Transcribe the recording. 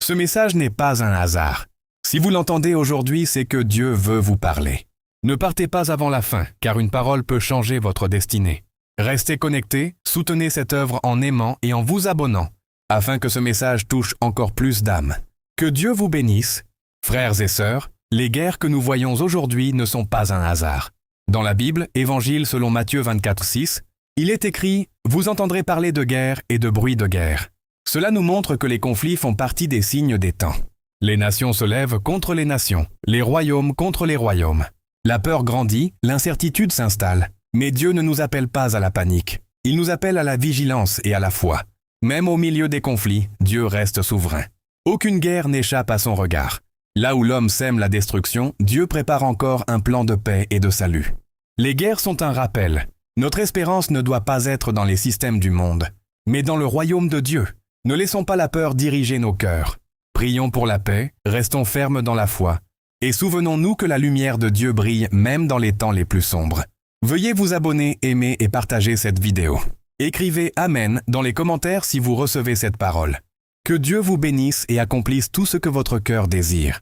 Ce message n'est pas un hasard. Si vous l'entendez aujourd'hui, c'est que Dieu veut vous parler. Ne partez pas avant la fin, car une parole peut changer votre destinée. Restez connectés, soutenez cette œuvre en aimant et en vous abonnant, afin que ce message touche encore plus d'âmes. Que Dieu vous bénisse. Frères et sœurs, les guerres que nous voyons aujourd'hui ne sont pas un hasard. Dans la Bible, Évangile selon Matthieu 24:6, il est écrit « Vous entendrez parler de guerre et de bruit de guerre ». Cela nous montre que les conflits font partie des signes des temps. Les nations se lèvent contre les nations, les royaumes contre les royaumes. La peur grandit, l'incertitude s'installe. Mais Dieu ne nous appelle pas à la panique. Il nous appelle à la vigilance et à la foi. Même au milieu des conflits, Dieu reste souverain. Aucune guerre n'échappe à son regard. Là où l'homme sème la destruction, Dieu prépare encore un plan de paix et de salut. Les guerres sont un rappel. Notre espérance ne doit pas être dans les systèmes du monde, mais dans le royaume de Dieu. Ne laissons pas la peur diriger nos cœurs. Prions pour la paix, restons fermes dans la foi, et souvenons-nous que la lumière de Dieu brille même dans les temps les plus sombres. Veuillez vous abonner, aimer et partager cette vidéo. Écrivez « Amen » dans les commentaires si vous recevez cette parole. Que Dieu vous bénisse et accomplisse tout ce que votre cœur désire.